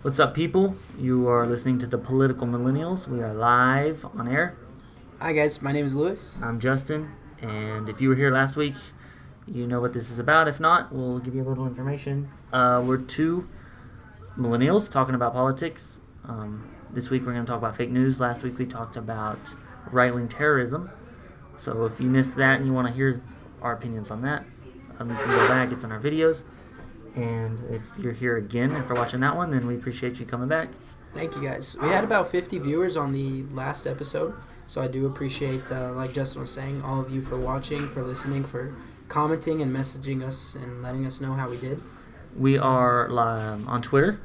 What's up, people? You are listening to the Political Millennials. We are live on air. Hi, guys. My name is Lewis. I'm Justin, and if you were here last week, you know what this is about. If not, we'll give you a little information. We're two millennials talking about politics. This week we're going to talk about fake news. Last week we talked about right-wing terrorism. So if you missed that and you want to hear our opinions on that, you can go back. It's in our videos. And if you're here again after watching that one, then we appreciate you coming back. Thank you, guys. We had about 50 viewers on the last episode, so I do appreciate, like Justin was saying, all of you for watching, for listening, for commenting and messaging us and letting us know how we did. We are on Twitter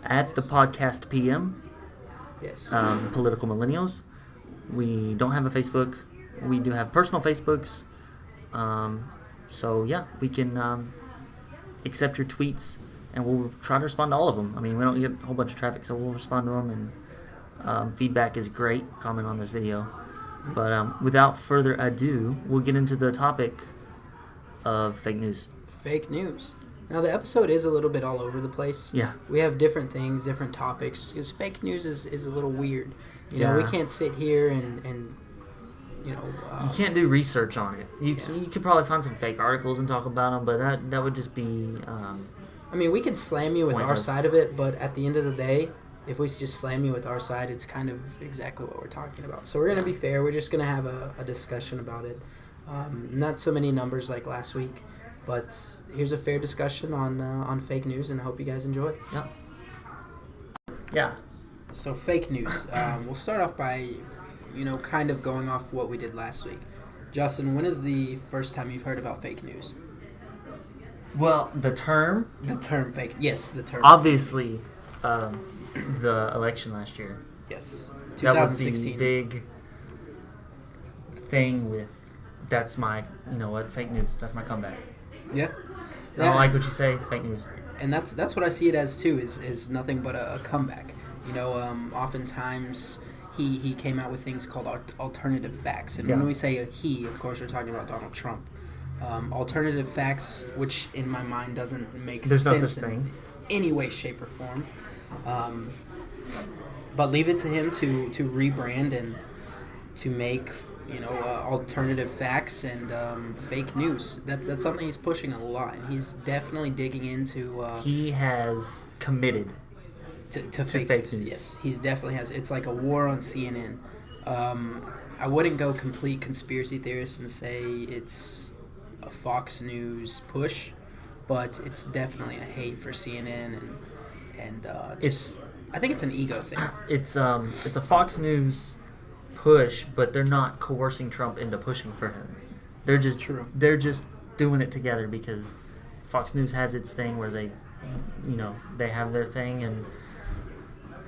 at the podcast PM. Yes. Political Millennials. We don't have a Facebook. We do have personal Facebooks. So yeah, we can accept your tweets, and we'll try to respond to all of them. I mean, we don't get a whole bunch of traffic, so we'll respond to them, and feedback is great. Comment on this video. But without further ado, we'll get into the topic of fake news. Fake news. Now, the episode is a little bit all over the place. Yeah. We have different things, different topics, because fake news is a little weird. You know, we can't sit here and you can't do research on it. You could probably find some fake articles and talk about them, but that would just be I mean, we could slam you with pointless. our side of it, but at the end of the day, if we just slam you with our side, it's kind of exactly what we're talking about. So we're going to be fair. We're just going to have a discussion about it. Not so many numbers like last week, but here's a fair discussion on fake news, and I hope you guys enjoy it. Yeah. So fake news. We'll start off by, kind of going off what we did last week. Justin, when is the first time you've heard about fake news? Well, the term. The term fake. Yes, the term. Obviously, the election last year. Yes. That was the 2016. big thing with, that's my, fake news. That's my comeback. Yeah. I don't like what you say, fake news. And that's what I see it as too, is nothing but a comeback. Oftentimes he came out with things called alternative facts. And when we say he, of course, we're talking about Donald Trump. Alternative facts, which in my mind doesn't make There's sense no such in thing. any way, shape, or form. But leave it to him to rebrand and to make alternative facts and fake news. That's something he's pushing a lot, and he's definitely digging into. He has committed to fake news. Yes, he's definitely has. It's like a war on CNN. I wouldn't go complete conspiracy theorist and say it's a Fox News push, but it's definitely a hate for CNN and I think it's an ego thing. It's a Fox News push, but they're not coercing Trump into pushing for him. They're just doing it together because Fox News has its thing where they have their thing, and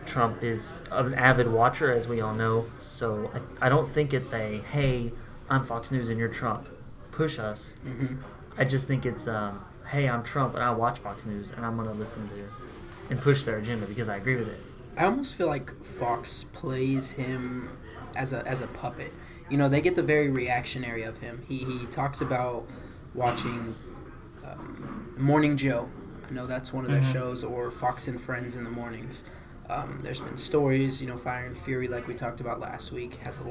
Trump is an avid watcher, as we all know. So I don't think it's a, hey, I'm Fox News and you're Trump, push us. Mm-hmm. I just think it's, hey, I'm Trump and I watch Fox News and I'm going to listen to and push their agenda because I agree with it. I almost feel like Fox plays him as a puppet. They get the very reactionary of him. He talks about watching Morning Joe. I know that's one of their shows, or Fox and Friends in the mornings. There's been stories, Fire and Fury, like we talked about last week, has a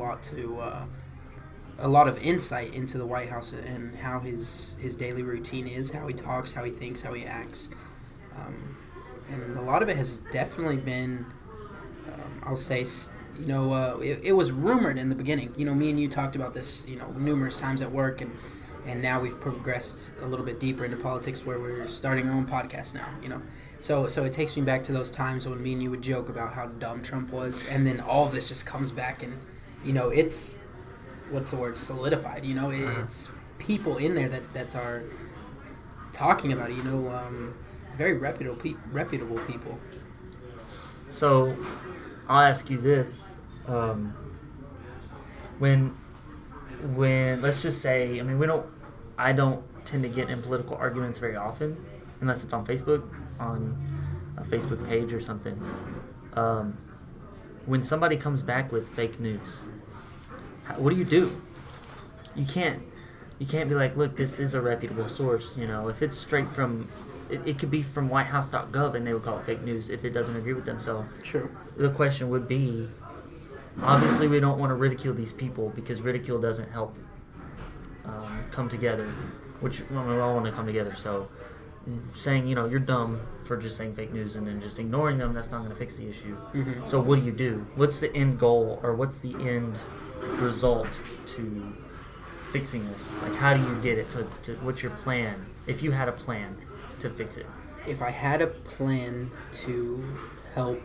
lot of insight into the White House and how his daily routine is, how he talks, how he thinks, how he acts. And a lot of it has definitely been, I'll say, it was rumored in the beginning. Me and you talked about this, numerous times at work, and now we've progressed a little bit deeper into politics where we're starting our own podcast now, So it takes me back to those times when me and you would joke about how dumb Trump was, and then all of this just comes back and, it's, what's the word, solidified, it's people in there that are talking about it, very reputable people. So I'll ask you this. When let's just say, I don't tend to get in political arguments very often, unless it's on Facebook, on a Facebook page or something. When somebody comes back with fake news, what do? You can't be like, look, this is a reputable source. If it's straight from it could be from whitehouse.gov and they would call it fake news if it doesn't agree with them. So True. the question would be, obviously we don't want to ridicule these people because ridicule doesn't help come together, which we all want to come together. So saying, you're dumb for just saying fake news and then just ignoring them, that's not going to fix the issue. Mm-hmm. So what do? What's the end goal, or what's the end result to fixing this? Like, how do you get it to what's your plan, if you had a plan to fix it? If I had a plan to help,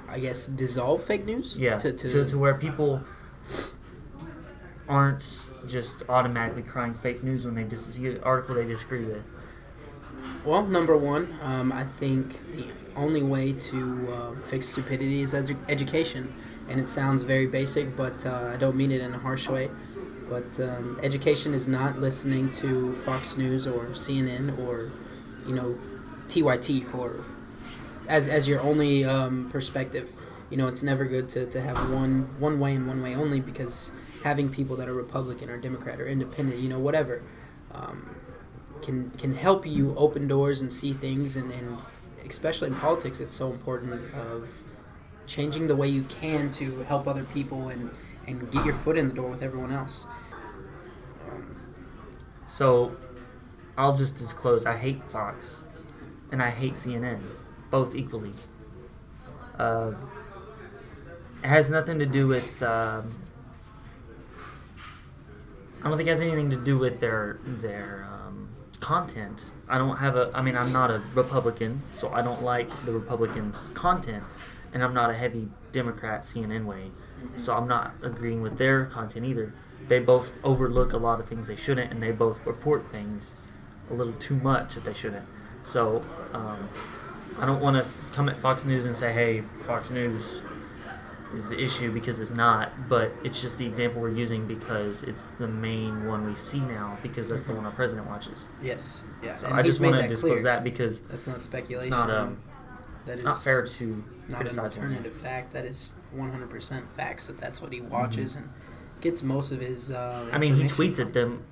I guess, dissolve fake news? Yeah, to where people aren't just automatically crying fake news when they see an article they disagree with. Well, number one, I think the only way to fix stupidity is education. And it sounds very basic, but I don't mean it in a harsh way. But education is not listening to Fox News or CNN or, TYT as your only perspective. It's never good to have one way and one way only, because having people that are Republican or Democrat or independent, whatever, can help you open doors and see things, and especially in politics, it's so important of changing the way you can to help other people and get your foot in the door with everyone else. So I'll just disclose, I hate Fox and I hate CNN, both equally. It has nothing to do with I don't think it has anything to do with their content. I'm not a Republican, so I don't like the Republican content, and I'm not a heavy Democrat CNN way, so I'm not agreeing with their content either. They both overlook a lot of things they shouldn't, and they both report things a little too much that they shouldn't. So I don't want to come at Fox News and say, hey, Fox News is the issue, because it's not, but it's just the example we're using because it's the main one we see now, because that's the one our president watches. Yes, yeah. So and I just want to that disclose clear. that, because that's not speculation. it's not that is not fair to not criticize an alternative fact. That is 100% facts. That's what he watches and gets most of his. he tweets at them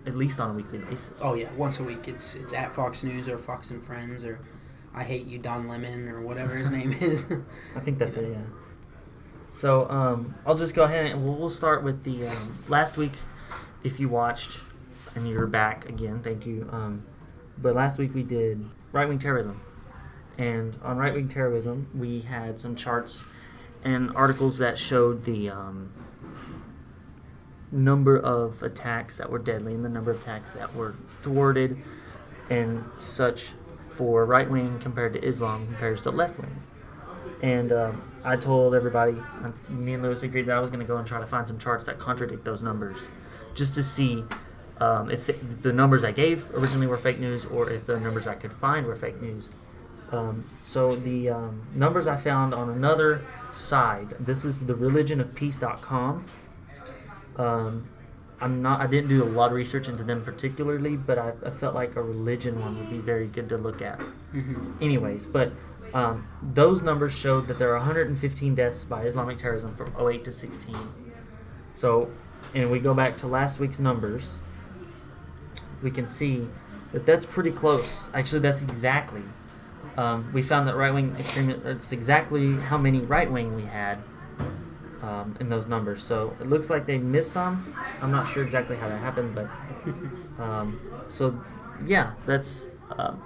at least on a weekly basis. Oh yeah, once a week. It's at Fox News or Fox and Friends or I Hate You, Don Lemon, or whatever his name is. I think that's it. Yeah. So I'll just go ahead and we'll start with the last week. If you watched and you're back again, thank you. But last week we did right-wing terrorism, and on right-wing terrorism we had some charts and articles that showed the number of attacks that were deadly and the number of attacks that were thwarted and such for right-wing compared to Islam compared to left-wing. And I told everybody, me and Lewis agreed that I was going to go and try to find some charts that contradict those numbers, just to see if the numbers I gave originally were fake news or if the numbers I could find were fake news. So the numbers I found on another side, this is thereligionofpeace.com. I didn't do a lot of research into them particularly, but I felt like a religion one would be very good to look at. Anyways, but those numbers showed that there are 115 deaths by Islamic terrorism from 2008 to 16. So, and we go back to last week's numbers, we can see that that's pretty close. Actually, that's exactly. We found that right-wing extremism, it's exactly how many right-wing we had in those numbers. So it looks like they missed some. I'm not sure exactly how that happened, but so yeah, that's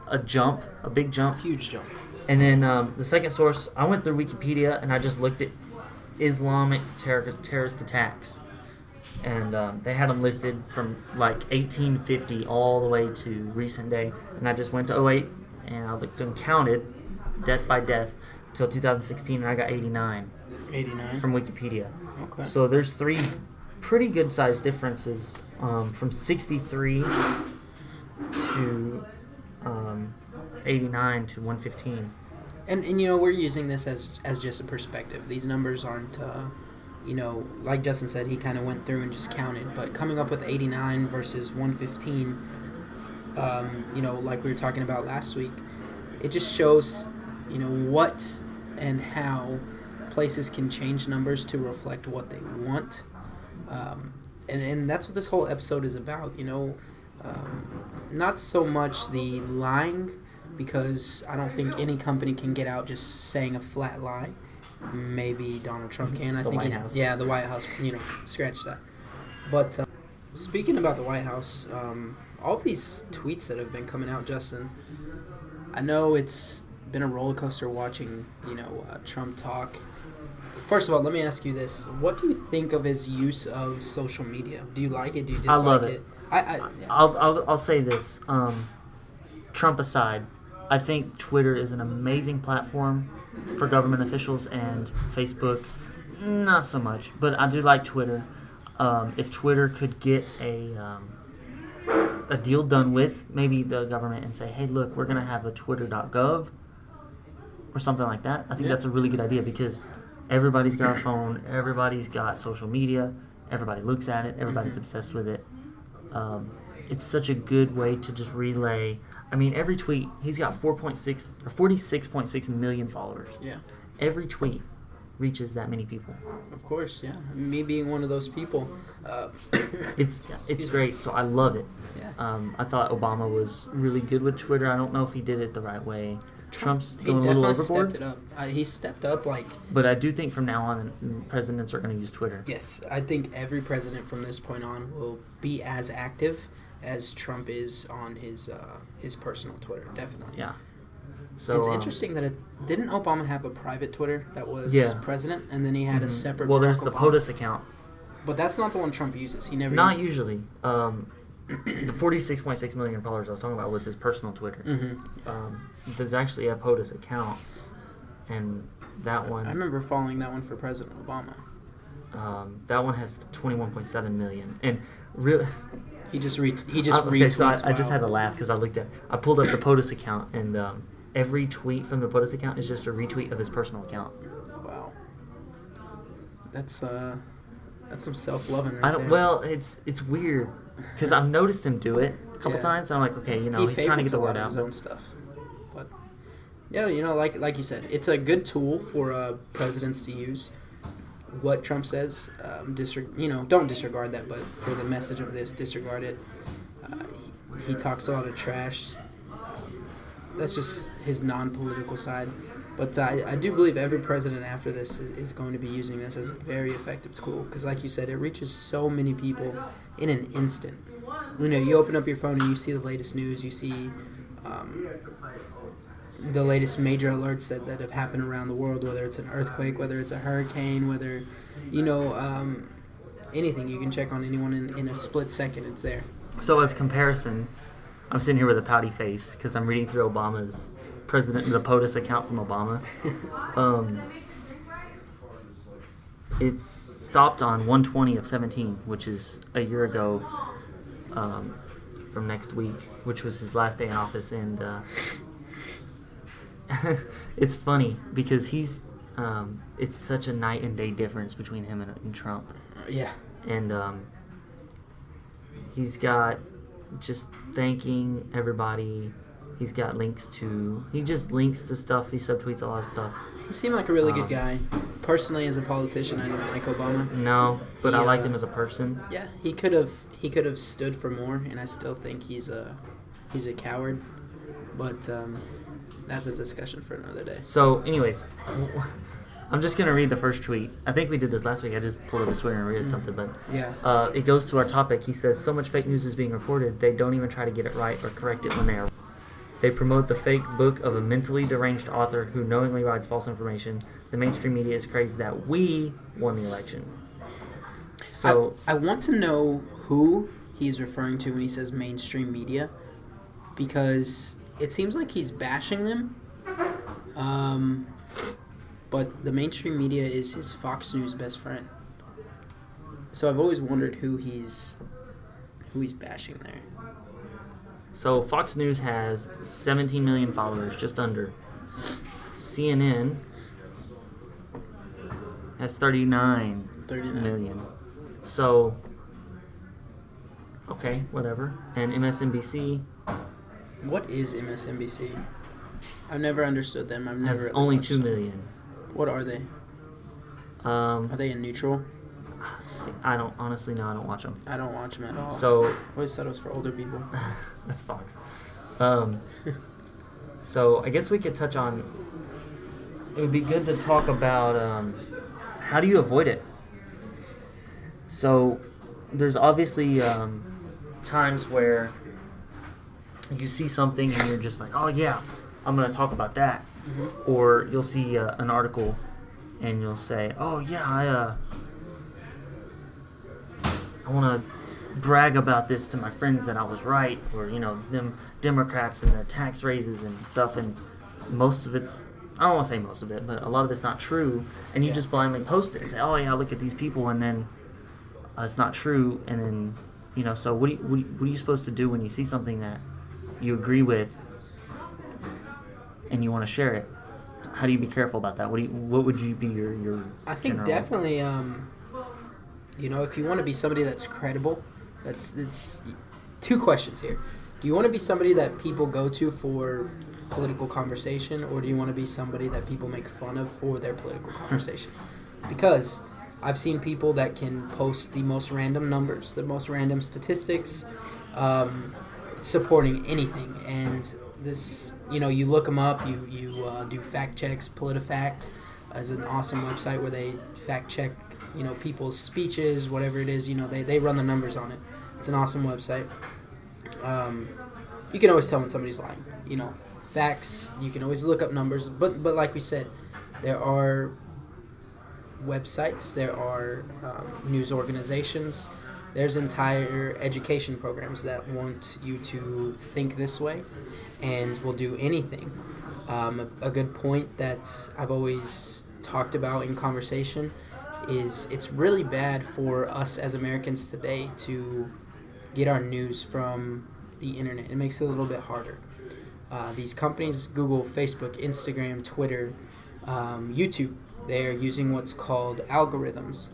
a jump, a big jump. Huge jump. And then the second source, I went through Wikipedia and I just looked at Islamic terrorist attacks. And they had them listed from like 1850 all the way to recent day. And I just went to 2008 and I looked and counted death by death till 2016, and I got 89. 89? From Wikipedia. Okay. So there's three pretty good sized differences from 63 to 89 to 115. And we're using this as just a perspective. These numbers aren't, like Justin said, he kind of went through and just counted. But coming up with 89 versus 115, like we were talking about last week, it just shows, what and how places can change numbers to reflect what they want. And that's what this whole episode is about. Not so much the lying, because I don't think any company can get out just saying a flat lie. Maybe Donald Trump can. I The think White he's House. yeah, the White House. Scratch that. But speaking about the White House, all these tweets that have been coming out, Justin. I know it's been a roller coaster watching Trump talk. First of all, let me ask you this: what do you think of his use of social media? Do you like it? Do you dislike I love it. Yeah. I'll say this. Trump aside, I think Twitter is an amazing platform for government officials, and Facebook, not so much. But I do like Twitter. If Twitter could get a deal done with maybe the government and say, hey, look, we're going to have a twitter.gov or something like that, I think that's a really good idea, because everybody's got a phone, everybody's got social media, everybody looks at it, everybody's obsessed with it. It's such a good way to just relay. I mean, every tweet, he's got 4.6 or 46.6 million followers. Yeah. Every tweet reaches that many people. Of course, yeah. Me being one of those people. It's great, so I love it. Yeah. I thought Obama was really good with Twitter. I don't know if he did it the right way. Trump's He going a little definitely overboard. stepped it up. He stepped up like... But I do think from now on, presidents are going to use Twitter. Yes, I think every president from this point on will be as active as Trump is on his personal Twitter, definitely. Yeah. So it's interesting that didn't Obama have a private Twitter that was president, and then he had a separate... Well, there's Barack the Obama? POTUS account. But that's not the one Trump uses. He never Not uses usually. The 46.6 million followers I was talking about was his personal Twitter. There's actually a POTUS account, and that one... I remember following that one for President Obama. That one has 21.7 million, and really... He just retweets. So I just had to laugh because I pulled up the POTUS account, and every tweet from the POTUS account is just a retweet of his personal account. Wow. That's some self-loving right I don't. there. Well, it's weird because I've noticed him do it a couple times. And I'm like, okay, he's trying to get the word out. His own stuff. But yeah, like you said, it's a good tool for presidents to use. What Trump says, don't disregard that, but for the message of this, disregard it. He talks a lot of trash. That's just his non-political side. But I do believe every president after this is going to be using this as a very effective tool, because like you said, it reaches so many people in an instant. You open up your phone and you see the latest news, you see the latest major alerts that have happened around the world, whether it's an earthquake, whether it's a hurricane, whether, anything. You can check on anyone in a split second. It's there. So as comparison, I'm sitting here with a pouty face because I'm reading through Obama's the POTUS account from Obama. It's stopped on 1/20 of 17, which is a year ago from next week, which was his last day in office, and it's funny because it's such a night and day difference between him and Trump. Yeah. And he's got just thanking everybody. He just links to stuff. He subtweets a lot of stuff. He seemed like a really good guy. Personally, as a politician, I didn't like Obama. No, but I liked him as a person. Yeah, he could have stood for more, and I still think he's a coward. But that's a discussion for another day. So, anyways, I'm just gonna read the first tweet. I think we did this last week. I just pulled up his Twitter and read something, but it goes to our topic. He says, "So much fake news is being reported. They don't even try to get it right or correct it when they are. They promote the fake book of a mentally deranged author who knowingly writes false information. The mainstream media is crazy that we won the election." So I want to know who he's referring to when he says mainstream media, because it seems like he's bashing them. But the mainstream media is his Fox News best friend. So I've always wondered who he's bashing there. So Fox News has 17 million followers, just under. CNN has 39 million. So, okay, whatever. And MSNBC... What is MSNBC? I've never understood them. I've never only 2 million. What are they? Are they a neutral? I don't honestly. No, I don't watch them. I don't watch them at all. So I always thought it was for older people. that's Fox. So I guess we could touch on. It would be good to talk about how do you avoid it. So there's obviously times where you see something and you're just like, oh yeah, I'm gonna talk about that. Mm-hmm. Or you'll see an article and you'll say, oh yeah, I want to brag about this to my friends that I was right, or them Democrats and their tax raises and stuff, and most of it's, I don't want to say most of it, but a lot of it's not true, and you just blindly post it and say, oh yeah, look at these people, and then it's not true, and then so what are you supposed to do when you see something that you agree with and you want to share it? How do you be careful about that? What would you be your I think general... definitely if you want to be somebody that's credible, it's two questions here. Do you want to be somebody that people go to for political conversation, or do you want to be somebody that people make fun of for their political conversation? Because I've seen people that can post the most random numbers, the most random statistics, supporting anything, and this, you look them up, you do fact checks. PolitiFact is an awesome website where they fact check, people's speeches, whatever it is, they run the numbers on it. It's an awesome website. You can always tell when somebody's lying, facts, you can always look up numbers, but like we said, there are websites, there are news organizations, there's entire education programs that want you to think this way and will do anything. A good point that I've always talked about in conversation is it's really bad for us as Americans today to get our news from the internet. It makes it a little bit harder. These companies, Google, Facebook, Instagram, Twitter, YouTube, they're using what's called algorithms.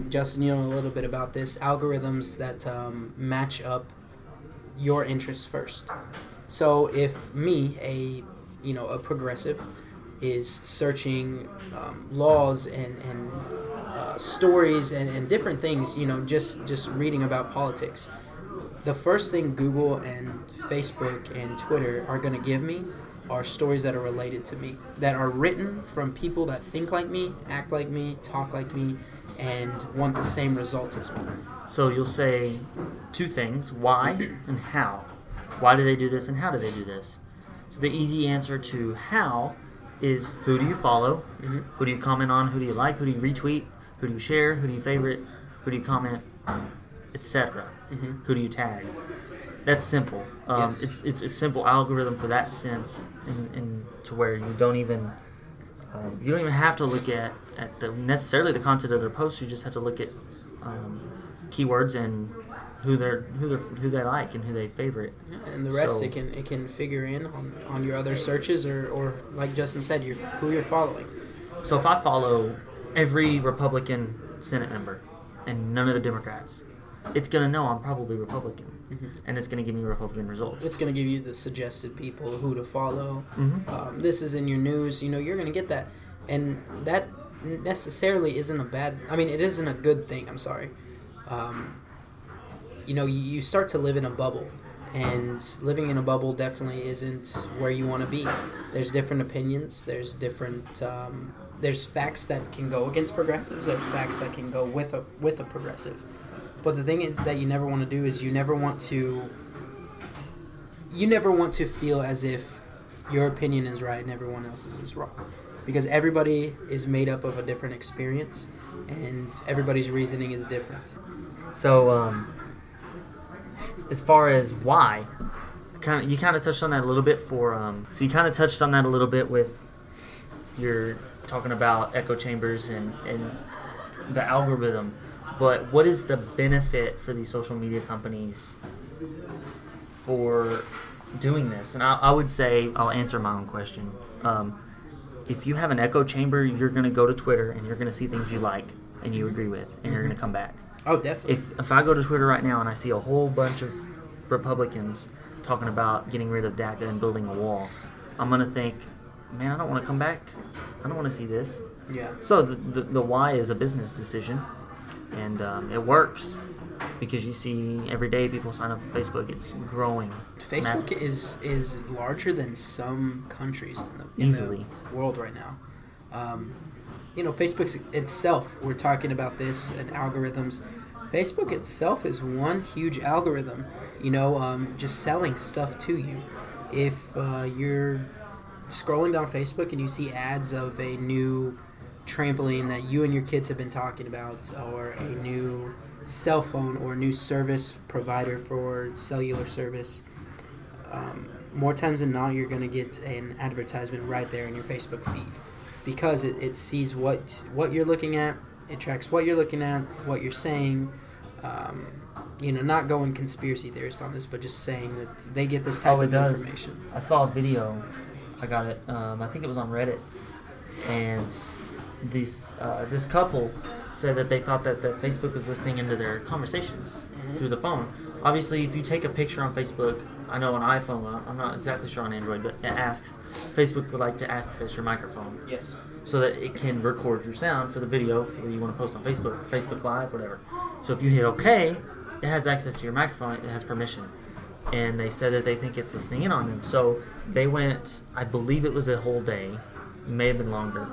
Justin, you know a little bit about this. Algorithms that match up your interests first. So if me, a progressive, is searching laws and stories and different things, just reading about politics, the first thing Google and Facebook and Twitter are going to give me are stories that are related to me, that are written from people that think like me, act like me, talk like me, and want the same results as me. So you'll say two things: why and how. Why do they do this and how do they do this? So the easy answer to how is, who do you follow? Mm-hmm. Who do you comment on? Who do you like? Who do you retweet? Who do you share? Who do you favorite? Who do you comment? Etc. Mm-hmm. Who do you tag? That's simple. Yes. It's a simple algorithm for that sense, and to where you don't even have to look at necessarily the content of their posts. You just have to look at keywords and who they like and who they favorite. Yeah, and the rest it can figure in on your other searches or like Justin said, who you're following. So if I follow every Republican Senate member and none of the Democrats, it's going to know I'm probably Republican. Mm-hmm. And it's going to give me Republican results. It's going to give you the suggested people who to follow. Mm-hmm. This is in your news. You're going to get that. And that necessarily isn't a bad... I mean, it isn't a good thing. I'm sorry. You start to live in a bubble. And living in a bubble definitely isn't where you want to be. There's different opinions. There's different... there's facts that can go against progressives. There's facts that can go with a progressive. But the thing is that you never want to do is you never want to feel as if your opinion is right and everyone else's is wrong. Because everybody is made up of a different experience and everybody's reasoning is different. So, as far as why, you kind of touched on that a little bit with your talking about echo chambers and the algorithm. But what is the benefit for these social media companies for doing this? And I would say, I'll answer my own question. If you have an echo chamber, you're going to go to Twitter and you're going to see things you like and you agree with, and you're going to come back. Oh, definitely. If I go to Twitter right now and I see a whole bunch of Republicans talking about getting rid of DACA and building a wall, I'm going to think, man, I don't want to come back. I don't want to see this. Yeah. So the why is a business decision. and it works because you see every day people sign up for Facebook. It's growing. Facebook is larger than some countries in Easily. the world right now. Facebook itself, we're talking about this and algorithms. Facebook itself is one huge algorithm, just selling stuff to you. If you're scrolling down Facebook and you see ads of a new trampoline that you and your kids have been talking about, or a new cell phone or new service provider for cellular service, more times than not you're going to get an advertisement right there in your Facebook feed, because it sees what you're looking at, it tracks what you're looking at, what you're saying. Not going conspiracy theorist on this, but just saying that they get this type of information. I saw a video. I got it. I think it was on Reddit, and this couple said that they thought that Facebook was listening into their conversations through the phone. Obviously, if you take a picture on Facebook, I know on iPhone, I'm not exactly sure on Android, but it asks, Facebook would like to access your microphone. Yes. So that it can record your sound for the video for you want to post on Facebook Live, whatever. So if you hit OK, it has access to your microphone, it has permission. And they said that they think it's listening in on them. So they went, I believe it was a whole day, may have been longer.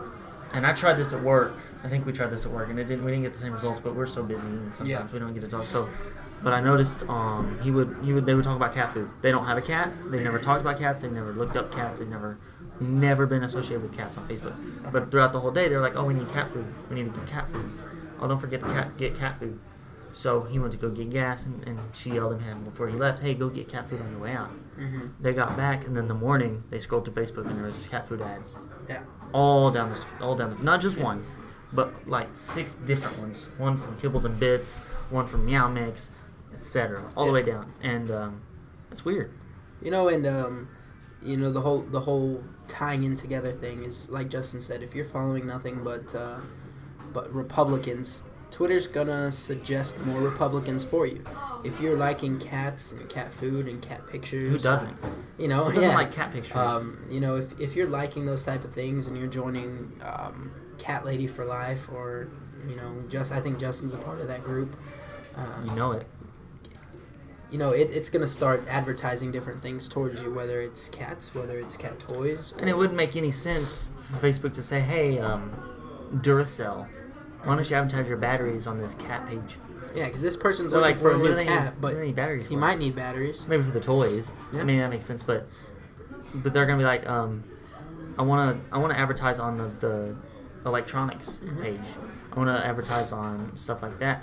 And I tried this at work. I think we tried this at work, and we didn't get the same results, but we're so busy and sometimes we don't get to talk. So, but I noticed they would talk about cat food. They don't have a cat. They've never talked about cats. They've never looked up cats. They've never been associated with cats on Facebook. But throughout the whole day, they're like, oh, we need cat food. We need to get cat food. Oh, don't forget to get cat food. So he went to go get gas, and she yelled at him before he left, hey, go get cat food on your way out. Mm-hmm. They got back, and then in the morning, they scrolled through Facebook, and there was cat food ads. Yeah. All down the, not just one, but like 6 different ones. One from Kibbles and Bits, one from Meow Mix, etc. All the way down, and it's weird. The whole tying in together thing is, like Justin said, if you're following nothing but Republicans, Twitter's gonna suggest more Republicans for you. If you're liking cats and cat food and cat pictures, who doesn't? Who doesn't like cat pictures? If you're liking those type of things and you're joining Cat Lady for Life, or I think Justin's a part of that group. It's gonna start advertising different things towards you, whether it's cats, whether it's cat toys. And it wouldn't make any sense for Facebook to say, hey, Duracell, why don't you advertise your batteries on this cat page? Yeah, because this person's looking for a new cat, but he might need batteries. Maybe for the toys. Yeah. I mean, that makes sense, but they're gonna be like, I wanna advertise on the electronics page. I wanna advertise on stuff like that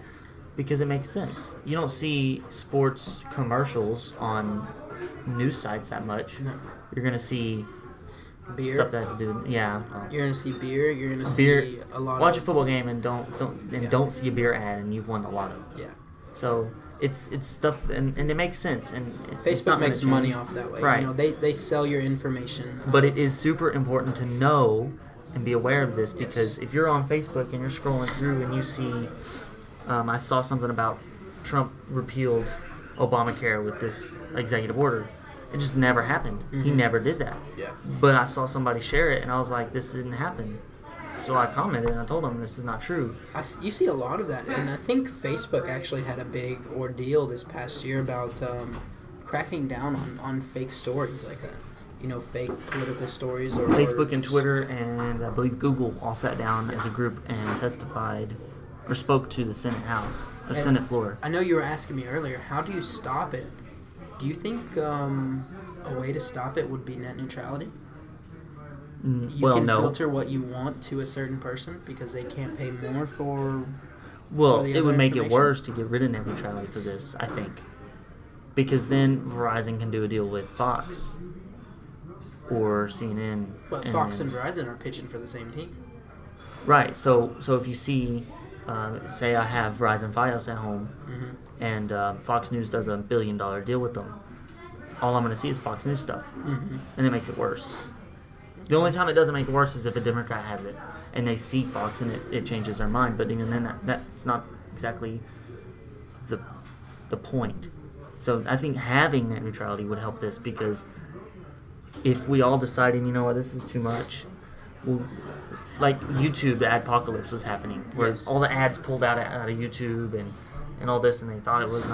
because it makes sense. You don't see sports commercials on news sites that much. No. You're gonna see beer stuff that's doing. Yeah. You're gonna see beer. You're gonna see a lot. Watch a football game and don't see a beer ad, and you've won the lotto. Yeah. So it's stuff, and it makes sense. And Facebook makes money off that way. Right. They sell your information. But it is super important to know and be aware of this, because if you're on Facebook and you're scrolling through and you see, I saw something about Trump repealed Obamacare with this executive order. It just never happened. Mm-hmm. He never did that. Yeah. But I saw somebody share it, and I was like, this didn't happen. So I commented, and I told them this is not true. You see a lot of that, and I think Facebook actually had a big ordeal this past year about cracking down on fake stories like that. Fake political stories. Or Facebook and Twitter and I believe Google all sat down as a group and testified or spoke to the Senate House, or Senate floor. I know you were asking me earlier, how do you stop it? Do you think a way to stop it would be net neutrality? You can filter what you want to a certain person because they can't pay more for. Well, it would make it worse to get rid of net neutrality for this, I think, because then Verizon can do a deal with Fox or CNN. But Fox and Verizon are pitching for the same team. Right. So if you see, say I have Verizon Fios at home. Mm-hmm. And Fox News does $1 billion deal with them, all I'm going to see is Fox News stuff. Mm-hmm. And it makes it worse. The only time it doesn't make it worse is if a Democrat has it, and they see Fox, and it changes their mind. But even then, that's not exactly the point. So I think having net neutrality would help this, because if we all decided, this is too much, like YouTube adpocalypse was happening, where Yes. all the ads pulled out of YouTube and all this, and they thought it was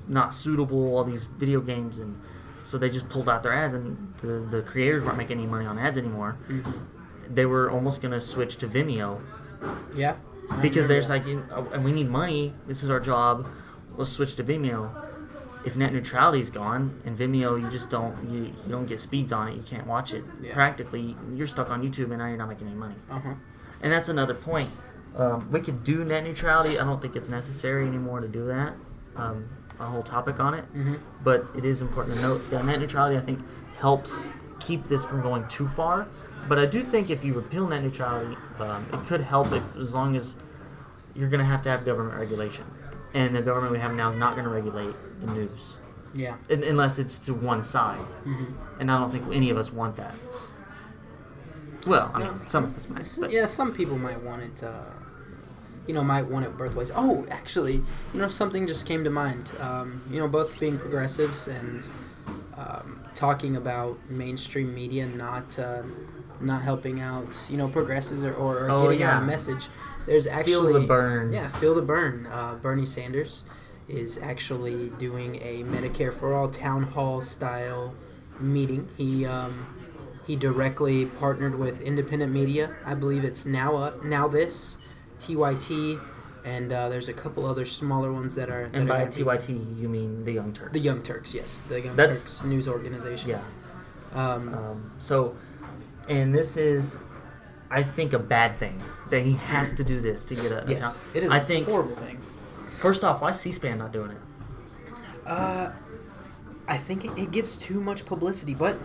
not suitable, all these video games, and so they just pulled out their ads, and the creators weren't making any money on ads anymore. Mm-hmm. They were almost going to switch to Vimeo. Yeah. Because there's like, and we need money. This is our job. Let's switch to Vimeo. If net neutrality is gone and Vimeo, you just you don't get speeds on it. You can't watch it. Yeah. Practically, you're stuck on YouTube, and now you're not making any money. Uh-huh. And that's another point. We could do net neutrality. I don't think it's necessary anymore to do that. A whole topic on it. Mm-hmm. But it is important to note that net neutrality, I think, helps keep this from going too far. But I do think if you repeal net neutrality, it could help as long as you're going to have government regulation. And the government we have now is not going to regulate the news. Yeah. Unless it's to one side. Mm-hmm. And I don't think any of us want that. Well, I mean, some of us might. But. Yeah, some people might want it, might want it both ways. Oh, actually, something just came to mind. Both being progressives and talking about mainstream media not helping out, progressives or getting out a message. There's actually Feel the burn. Yeah, feel the burn. Bernie Sanders is actually doing a Medicare for All town hall style meeting. He directly partnered with independent media. I believe it's Now This, TYT, and there's a couple other smaller ones that are. And by TYT, you mean the Young Turks? The Young Turks, yes, the Young Turks news organization. Yeah. And this is, I think, a bad thing that he has to do this to get a yes, town. it is I a think, horrible thing. First off, why is C-SPAN not doing it? I think it gives too much publicity, but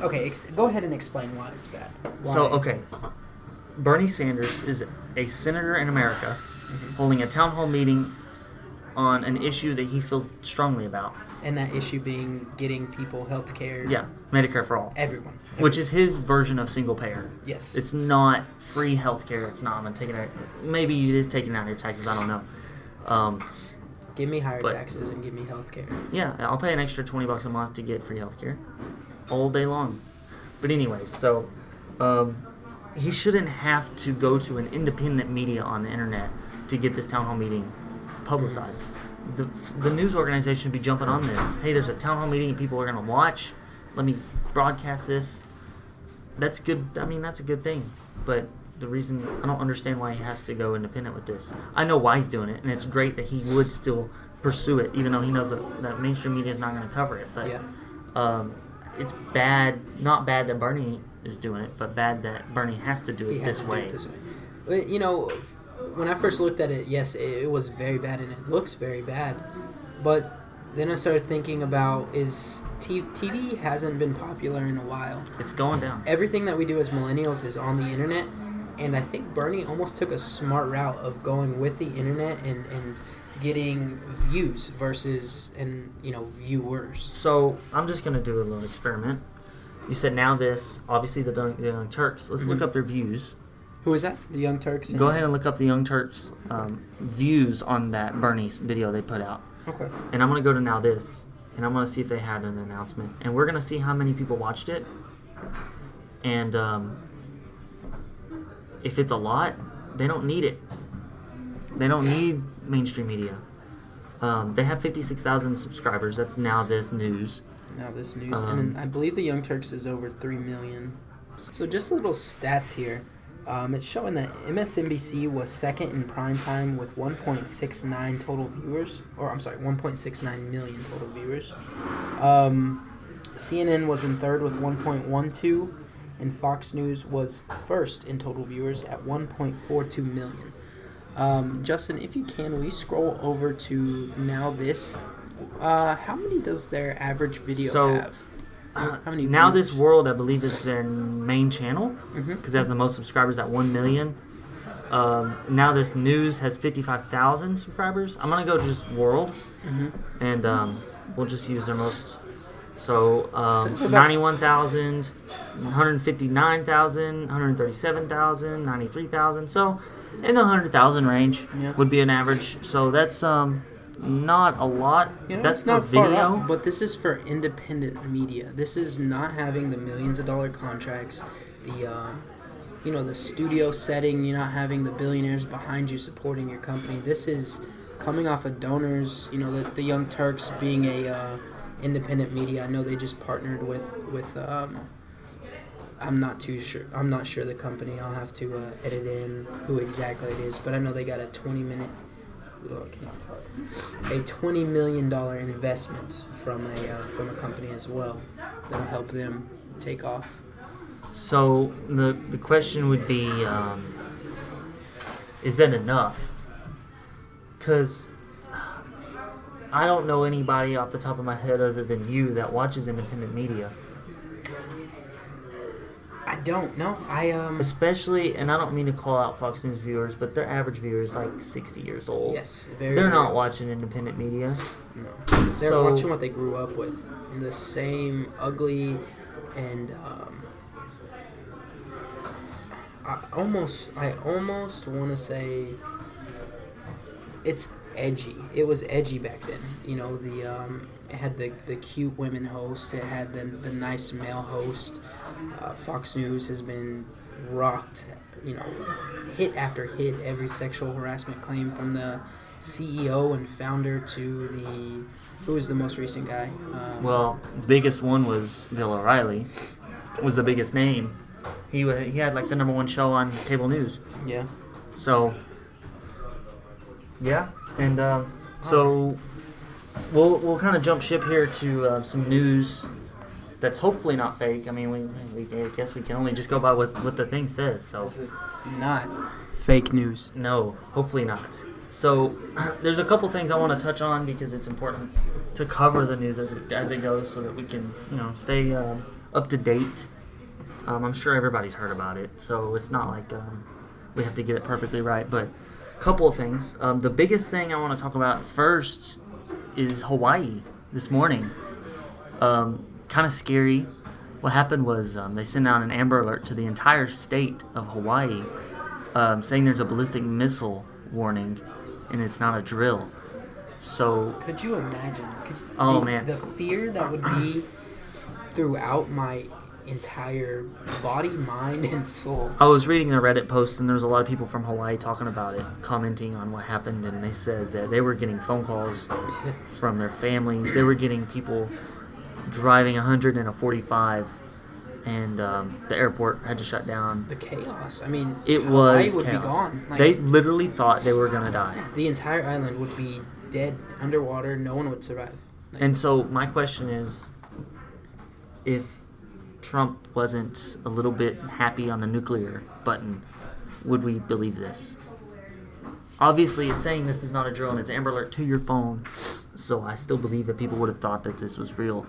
okay, go ahead and explain why it's bad. Why? Bernie Sanders is a senator in America holding a town hall meeting on an issue that he feels strongly about. And that issue being getting people health care. Yeah, Medicare for all. Everyone. Which is his version of single payer. Yes. It's not free health care. It's not, I'm going to take it out. Maybe it is taking out your taxes. I don't know. Give me higher taxes and give me health care. Yeah, I'll pay an extra $20 a month to get free health care all day long. But anyways, so he shouldn't have to go to an independent media on the internet to get this town hall meeting publicized. The news organization should be jumping on this. Hey, there's a town hall meeting and people are going to watch. Let me broadcast this. That's good. I mean, that's a good thing. But the reason, I don't understand why he has to go independent with this. I know why he's doing it, and it's great that he would still pursue it, even though he knows that mainstream media is not going to cover it. But it's bad, not bad that Bernie is doing it, but bad that Bernie has to do it this way. When I first looked at it, yes, it was very bad, and it looks very bad. But then I started thinking about TV hasn't been popular in a while. It's going down. Everything that we do as millennials is on the internet, and I think Bernie almost took a smart route of going with the internet and getting views versus viewers. So I'm just going to do a little experiment. You said Now This, obviously the Young Turks. Let's look up their views. Who is that? The Young Turks? Go ahead and look up the Young Turks views on that Bernie video they put out. Okay. And I'm going to go to Now This, and I'm going to see if they had an announcement. And we're going to see how many people watched it. And if it's a lot, they don't need it. They don't need mainstream media. They have 56,000 subscribers. That's Now This News. Now This News. And I believe the Young Turks is over 3 million. So just little stats here. It's showing that MSNBC was second in prime time with 1.69 total viewers. 1.69 million total viewers. CNN was in third with 1.12. And Fox News was first in total viewers at 1.42 million. Justin, if you can, will you scroll over to Now This? How many does their average video have? How many Now views? This World, I believe, is their main channel because it has the most subscribers at 1 million. Now This News has 55,000 subscribers. I'm going to go to just World, and we'll just use their most. So 91,000, 159,000, 137,000, 93,000. So in the 100,000 range would be an average. So that's not a lot. That's not for video. far off, but this is for independent media. This is not having the millions of dollar contracts, the the studio setting, you're not having the billionaires behind you supporting your company. This is coming off of donors, the Young Turks being a independent media. I know they just partnered with I'm not sure the company. I'll have to edit in who exactly it is, but I know they got a $20 million investment from a company as well that'll help them take off. So the question would be, is that enough? Because I don't know anybody off the top of my head other than you that watches independent media. I don't know. Especially, and I don't mean to call out Fox News viewers, but their average viewer is like 60 years old. Yes, they're not watching independent media. No, they're watching what they grew up with. The same ugly and I almost want to say it's edgy. It was edgy back then. It had the cute women host. It had the nice male host. Fox News has been rocked, hit after hit, every sexual harassment claim from the CEO and founder to who was the most recent guy? Well, the biggest one was Bill O'Reilly. Was the biggest name. He had like the #1 show on cable news. Yeah. So. Yeah, and so we'll kind of jump ship here to some news that's hopefully not fake. I mean, I guess we can only just go by what the thing says. So this is not fake news. No, hopefully not. So there's a couple things I want to touch on because it's important to cover the news as it goes, so that we can stay up to date. I'm sure everybody's heard about it, so it's not like we have to get it perfectly right. But a couple of things. The biggest thing I want to talk about first is Hawaii this morning. Kind of scary. What happened was they sent out an Amber Alert to the entire state of Hawaii, saying there's a ballistic missile warning, and it's not a drill. So could you imagine? Man, the fear that would be throughout my entire body, mind, and soul. I was reading the Reddit post, and there was a lot of people from Hawaii talking about it, commenting on what happened, and they said that they were getting phone calls from their families. They were getting people driving 100 in a 45, and the airport had to shut down. The chaos. I mean, it Hawaii was would chaos. be gone. They literally thought they were going to die. The entire island would be dead, underwater. No one would survive. And so my question is, if Trump wasn't a little bit happy on the nuclear button, would we believe this? Obviously, it's saying this is not a drill and it's Amber Alert to your phone, so I still believe that people would have thought that this was real.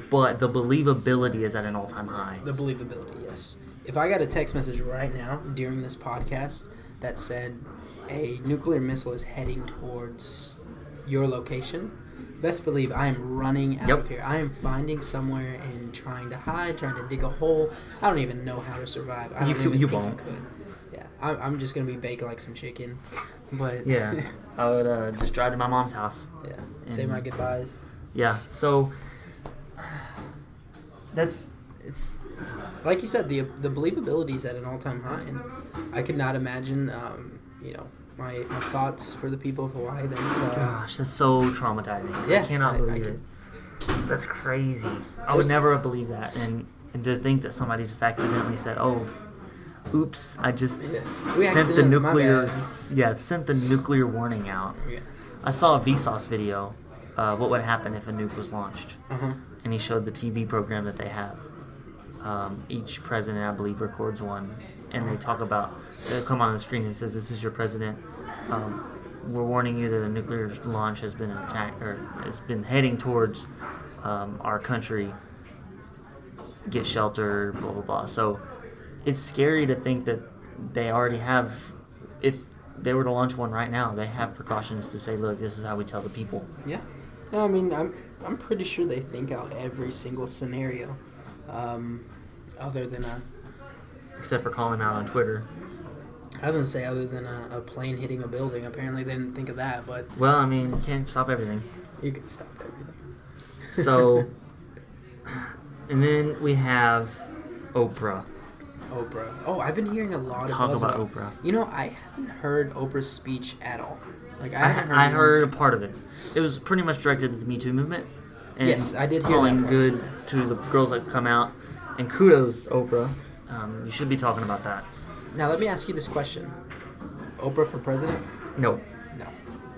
But the believability is at an all-time high. The believability, yes. If I got a text message right now during this podcast that said a nuclear missile is heading towards your location, best believe I am running out of here. I am finding somewhere and trying to hide, trying to dig a hole. I don't even know how to survive. I don't even think won't. I could. Yeah, I'm just going to be baked like some chicken. But yeah, I would just drive to my mom's house. Yeah, say my goodbyes. Yeah, so it's like you said, the believability is at an all-time high, and I could not imagine, my thoughts for the people of Hawaii. Gosh, that's so traumatizing. Yeah, I cannot believe it. That's crazy. I would never have believed that, and to think that somebody just accidentally said, "Oh, oops, I just sent the nuclear warning out." Yeah. I saw a Vsauce video. What would happen if a nuke was launched? Uh-huh. And he showed the TV program that they have. Each president, I believe, records one, and they talk about. They'll come on the screen and says, "This is your president. We're warning you that a nuclear launch has been attacked or has been heading towards our country. Get shelter, blah blah blah." So it's scary to think that they already have. If they were to launch one right now, they have precautions to say, "Look, this is how we tell the people." Yeah. No, I mean, I'm pretty sure they think out every single scenario, other than except for calling them out on Twitter. I was gonna say other than a plane hitting a building. Apparently, they didn't think of that. But well, I mean, you can't stop everything. You can stop everything. So, and then we have Oprah. Oprah. Oh, I've been hearing a lot of Talk buzz about Oprah. You know, I haven't heard Oprah's speech at all. Like I heard a part of it. It was pretty much directed at the Me Too movement. And yes, I did hear calling that part. good to the girls that come out. And kudos, Oprah. You should be talking about that. Now, let me ask you this question. Oprah for president? No. No.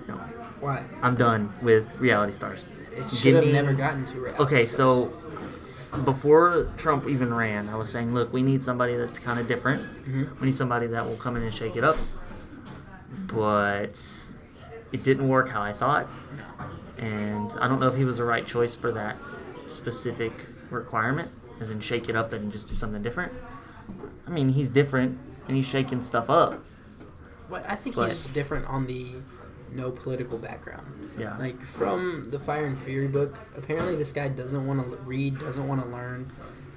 No. Why? I'm done with reality stars. It should have never gotten to reality Okay, stars. so before Trump even ran, I was saying, look, we need somebody that's kind of different. Mm-hmm. We need somebody that will come in and shake it up. But it didn't work how I thought. And I don't know if he was the right choice for that specific requirement, as in shake it up and just do something different. I mean, he's different, and he's shaking stuff up. But I think he's different on the no political background. Yeah. Like, from the Fire and Fury book, apparently this guy doesn't want to read, doesn't want to learn.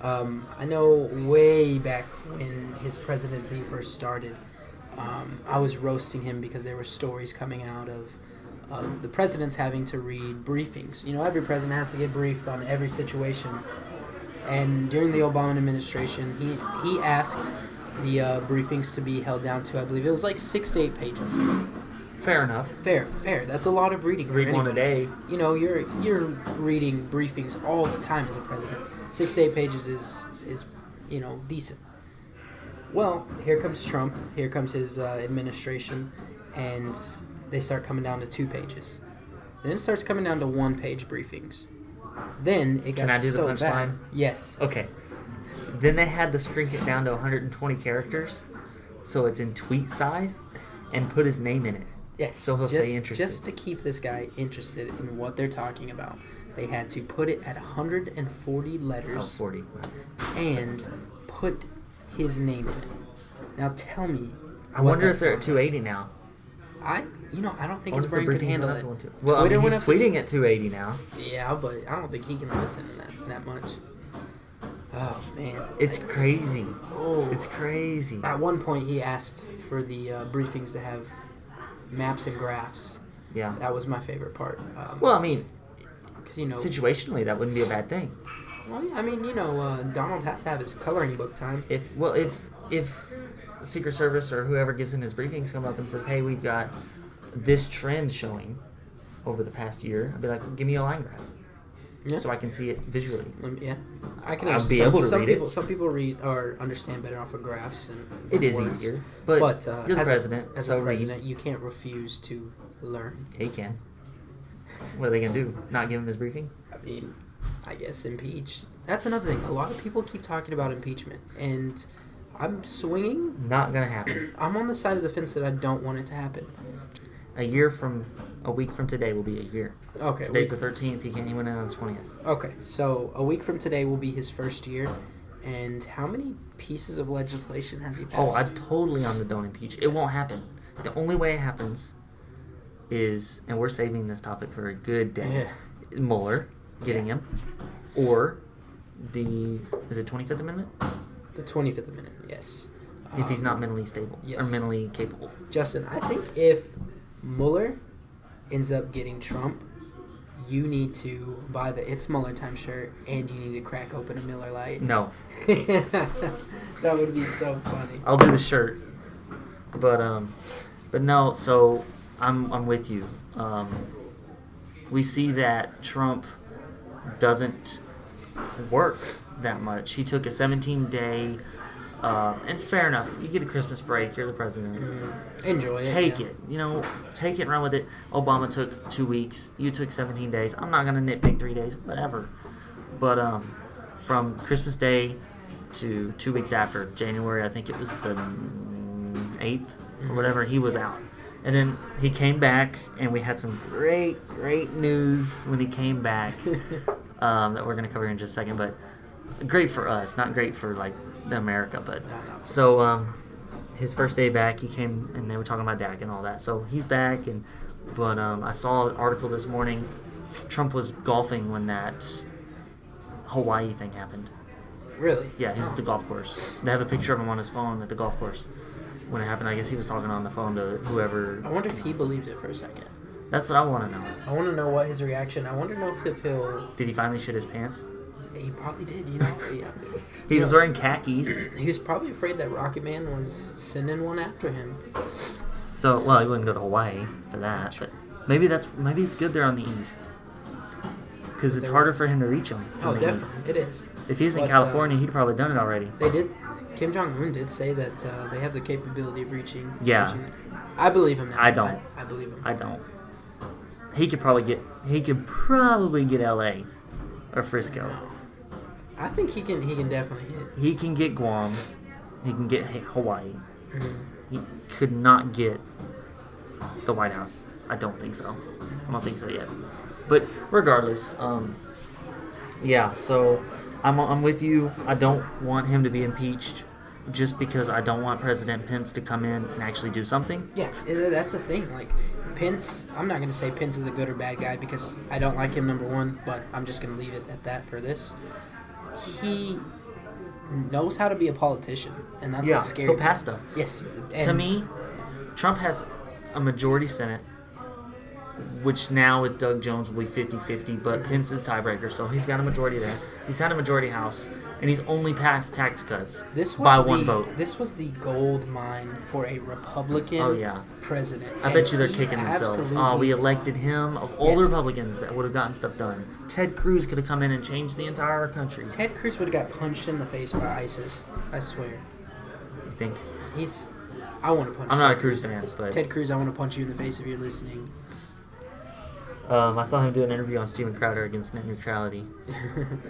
I know way back when his presidency first started, I was roasting him because there were stories coming out of the presidents having to read briefings. You know, every president has to get briefed on every situation. And during the Obama administration, he asked the briefings to be held down to, I believe it was like 6 to 8 pages. Fair enough. Fair. That's a lot of reading. Read one a day. You know, you're reading briefings all the time as a president. 6 to 8 pages is you know, decent. Well, here comes Trump. Here comes his administration, and they start coming down to 2 pages. Then it starts coming down to 1-page briefings. Then it got Can I do the so punchline? bad. Yes. Okay. Then they had to shrink it down to 120 characters, so it's in tweet size, and put his name in it. Yes. So he'll stay interested. Just to keep this guy interested in what they're talking about, they had to put it at 140 letters. Oh, 40. And put his name in it. Now tell me. I wonder if they're at 280 now. I don't think I his wonder if the brain could briefings handle went it. up to 120. Well, I mean, he's tweeting at 280 now. Yeah, but I don't think he can listen that much. Oh man, It's crazy. Oh, It's crazy. At one point, he asked for the briefings to have maps and graphs. Yeah. That was my favorite part. Well, I mean, 'cause, you know, situationally, that wouldn't be a bad thing. well, yeah, I mean, you know, Donald has to have his coloring book time. If Secret Service or whoever gives him his briefings come up and says, "Hey, we've got this trend showing over the past year," I'd be like, "Give me a line graph, Yeah. so I can see it visually." Yeah, I can. I'll be able to some read it. people, Some people read or understand better off of graphs and It is words. easier, but you're the as president, as so a read. president, you can't refuse to learn. He can. What are they gonna do? Not give him his briefing? I mean, I guess impeach. That's another thing. A lot of people keep talking about impeachment, and I'm swinging. Not gonna happen. I'm on the side of the fence that I don't want it to happen. A week from today will be a year. Okay. Today's the 13th. He went in on the 20th. Okay, so a week from today will be his first year. And how many pieces of legislation has he passed? Oh, I'm totally on the don't impeach. It won't happen. The only way it happens is, and we're saving this topic for a good day, Mueller getting him, or is it 25th Amendment? The 25th Amendment, yes. If he's not mentally stable or yes. mentally capable. Justin, I think if Mueller ends up getting Trump, you need to buy the It's Mueller Time shirt, and you need to crack open a Miller Lite. No. That would be so funny. I'll do the shirt. But no, so I'm with you. We see that Trump doesn't work that much. He took a 17-day, and fair enough. You get a Christmas break. You're the president. Enjoy it. Take it. You know, take it and run with it. Obama took 2 weeks. You took 17 days. I'm not gonna nitpick 3 days. Whatever. But from Christmas Day to 2 weeks after, January, I think it was the 8th or whatever, he was out. And then he came back, and we had some great news when he came back that we're going to cover in just a second. But great for us, not great for, like, the America. But so his first day back, he came, and they were talking about Dak and all that. So he's back, but I saw an article this morning. Trump was golfing when that Hawaii thing happened. Really? Yeah, he's at the golf course. They have a picture of him on his phone at the golf course when it happened. I guess he was talking on the phone to whoever. I wonder if he believed it for a second. That's what I want to know. I want to know what his reaction. I want to know if he'll. Did he finally shit his pants? He probably did, you know. Yeah. He was wearing khakis. He was probably afraid that Rocket Man was sending one after him. So, well, he wouldn't go to Hawaii for that. But maybe it's good they're on the east. Because it's harder for him to reach him. Oh, definitely. It is. If he's in California, he'd probably done it already. They did. Kim Jong-un did say that they have the capability of reaching. Yeah. I believe him now. I don't. I believe him. I don't. He could probably get L.A. or Frisco. No. I think he can definitely hit. He can get Guam. He can get Hawaii. Mm-hmm. He could not get the White House. I don't think so. I don't think so yet. But regardless, yeah. So I'm with you. I don't want him to be impeached, just because I don't want President Pence to come in and actually do something. Yeah, that's the thing. Like Pence, I'm not going to say Pence is a good or bad guy because I don't like him, number one. But I'm just going to leave it at that for this. He knows how to be a politician, and that's a scary he'll pass stuff. Yes. To me, Trump has a majority Senate, which now with Doug Jones will be 50-50, but Pence is tiebreaker, so he's got a majority there. He's had a majority House, and he's only passed tax cuts by one vote. This was the gold mine for a Republican president. I bet you they're kicking themselves. Oh, we elected him. Of all the Republicans that would have gotten stuff done, Ted Cruz could have come in and changed the entire country. Ted Cruz would have got punched in the face by ISIS. I swear. You think? I want to punch. I'm not a Cruz fan, but Ted Cruz, I want to punch you in the face if you're listening. I saw him do an interview on Steven Crowder against net neutrality,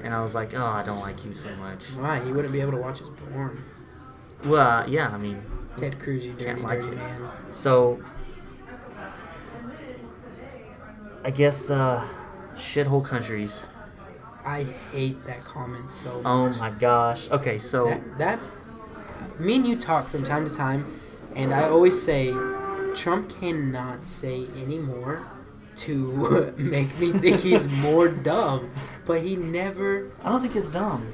and I was like, oh, I don't like you so much. Why? He wouldn't be able to watch his porn. Well, yeah, I mean... Ted Cruz, you dirty man. So, I guess, shithole countries. I hate that comment so much. Oh my gosh. Okay, so... That me and you talk from time to time, and I always say, Trump cannot say any more to make me think he's more dumb, but he never... I don't think it's dumb.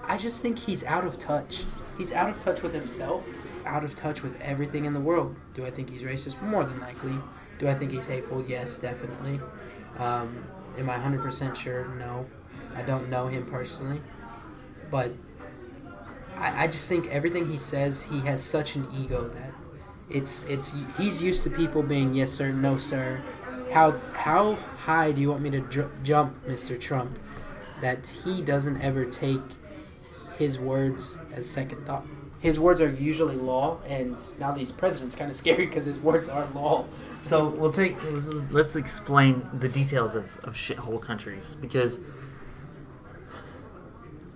I just think he's out of touch. He's out of touch with himself, out of touch with everything in the world. Do I think he's racist? More than likely. Do I think he's hateful? Yes, definitely. Am I 100% sure? No. I don't know him personally. But I just think everything he says, he has such an ego that he's used to people being yes sir, no sir. How high do you want me to jump, Mr. Trump, that he doesn't ever take his words as second thought? His words are usually law, and now these presidents kind of scary because his words are law. So let's explain the details of shithole countries, because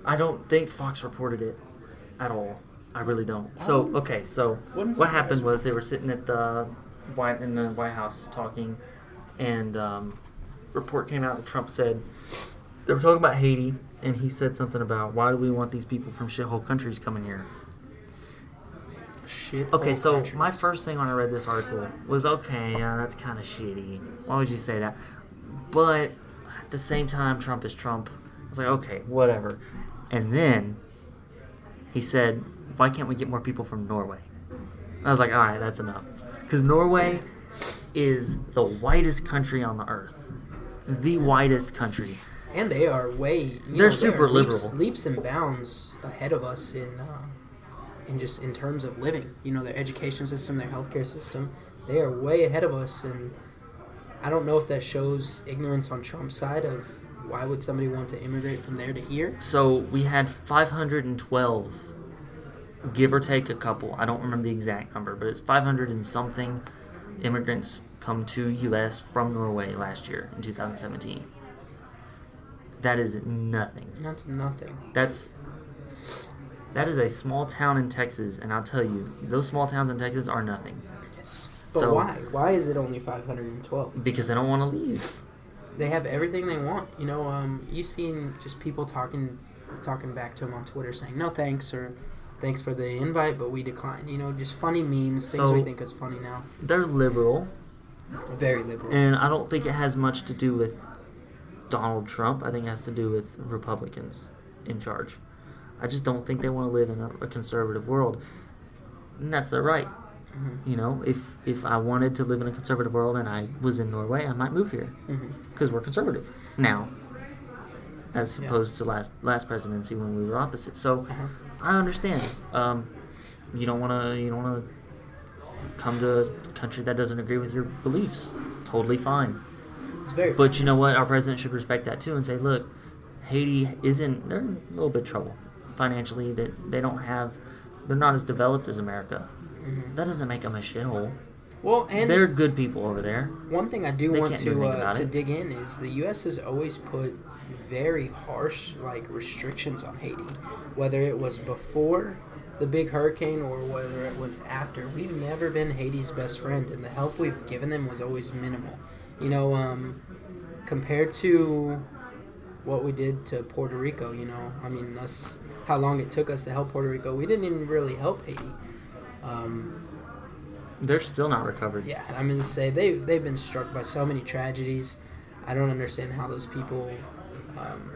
I don't think Fox reported it at all. I really don't. So what happened was they were sitting at the White House talking, and report came out that Trump said they were talking about Haiti, and he said something about, why do we want these people from shithole countries coming here? Okay, so countries. My first thing when I read this article was, okay, yeah, that's kind of shitty. Why would you say that? But at the same time, Trump is Trump. I was like, okay, whatever. And then he said, why can't we get more people from Norway? I was like, all right, that's enough. Because Norway is the whitest country on the earth. The whitest country. And they are they're super liberal. Leaps and bounds ahead of us in terms of living. You know, their education system, their healthcare system, they are way ahead of us. And I don't know if that shows ignorance on Trump's side of why would somebody want to immigrate from there to here. So we had 512, give or take a couple. I don't remember the exact number, but it's 500 and something immigrants come to U.S. from Norway last year in 2017. That is nothing. That's nothing. That is a small town in Texas, and I'll tell you, those small towns in Texas are nothing. Yes. But why? Why is it only 512? Because they don't want to leave. They have everything they want. You know, you've seen just people talking back to them on Twitter saying, no thanks, or thanks for the invite, but we decline. You know, just funny memes, things we think is funny now. They're liberal. Very liberal. And I don't think it has much to do with Donald Trump. I think it has to do with Republicans in charge. I just don't think they want to live in a conservative world. And that's their right. Mm-hmm. You know, if I wanted to live in a conservative world and I was in Norway, I might move here. Because we're conservative now. as opposed to last presidency when we were opposite. So I understand. You don't want to come to a country that doesn't agree with your beliefs. Totally fine. It's very. But you know what? Our president should respect that too and say, look, Haiti they're in a little bit of trouble financially. They're not as developed as America. Mm-hmm. That doesn't make them a shithole. Well, and they're good people over there. One thing I do They want can't do anything about to it. dig in is the U.S. has always put very harsh restrictions on Haiti, whether it was before the big hurricane or whether it was after. We've never been Haiti's best friend, and the help we've given them was always minimal. Compared to what we did to Puerto Rico, how long it took us to help Puerto Rico, we didn't even really help Haiti. They're still not recovered. Yeah, I'm going to say they've been struck by so many tragedies. I don't understand how those people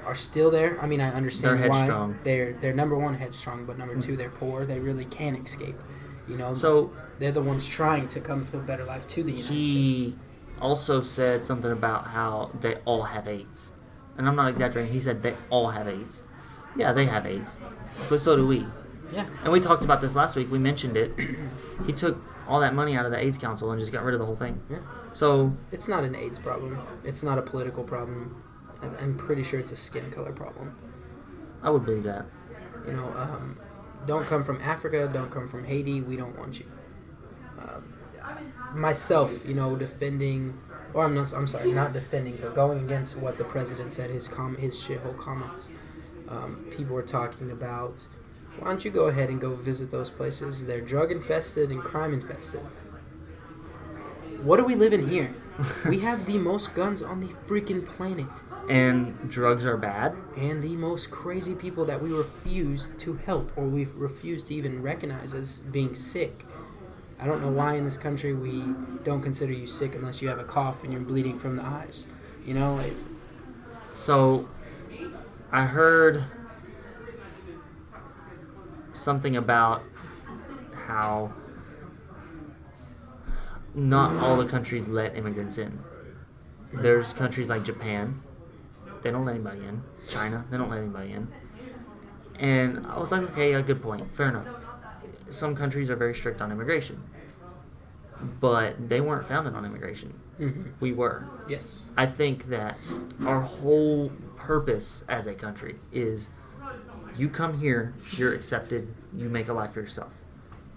are still there. I mean, I understand They're why headstrong. they're number one headstrong, but number two they're poor. They really can't escape. So they're the ones trying to come to a better life to the United States. he also said something about how they all have AIDS, and I'm not exaggerating. He said they all have AIDS. Yeah, they have AIDS, but so do we. Yeah, And we talked about this last week. We mentioned it. He took all that money out of the AIDS Council and just got rid of the whole thing. yeah. So It's not an AIDS problem. It's not a political problem. I'm pretty sure it's a skin color problem. I would believe that. Don't come from Africa. Don't come from Haiti. We don't want you. Myself, defending, or I'm sorry, not defending, but going against what the president said, his shithole comments. People were talking about, why don't you go ahead and go visit those places? They're drug infested and crime infested. What do we live in here? We have the most guns on the freaking planet. And drugs are bad. And the most crazy people that we refuse to help, or we refuse to even recognize as being sick. I don't know why in this country we don't consider you sick unless you have a cough and you're bleeding from the eyes. So I heard something about how not all the countries let immigrants in. There's countries like Japan, they don't let anybody in. China, they don't let anybody in. And I was like, okay, a good point. Fair enough. Some countries are very strict on immigration. But they weren't founded on immigration. Mm-hmm. We were. Yes. I think that our whole purpose as a country is you come here, you're accepted, you make a life for yourself.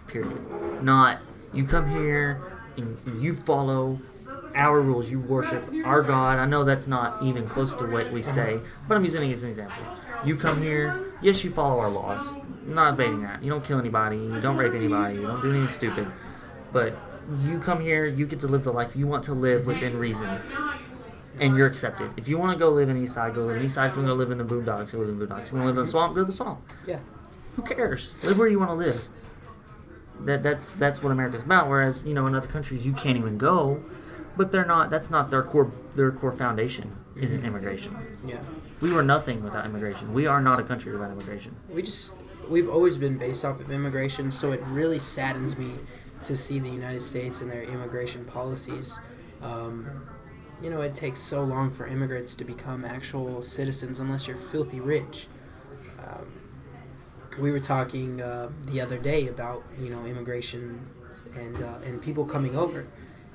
Period. Not you come here and you follow our rules, you worship our God. I know that's not even close to what we say, but I'm using it as an example. You come here, yes, you follow our laws. I'm not debating that. You don't kill anybody, you don't rape anybody, you don't do anything stupid. But you come here, you get to live the life you want to live within reason. And you're accepted. If you want to go live in East Side, go live in East Side. If you want to go live in the boondocks, go live in the boondocks. If you want to live in the swamp, go to the swamp. Yeah. Who cares? Live where you want to live. That's what America's about. Whereas, in other countries you can't even go, but they're not. That's not their core foundation. Isn't immigration. Yeah. We were nothing without immigration. We are not a country without immigration. We've always been based off of immigration, so it really saddens me to see the United States and their immigration policies. It takes so long for immigrants to become actual citizens unless you're filthy rich. We were talking the other day about immigration and people coming over,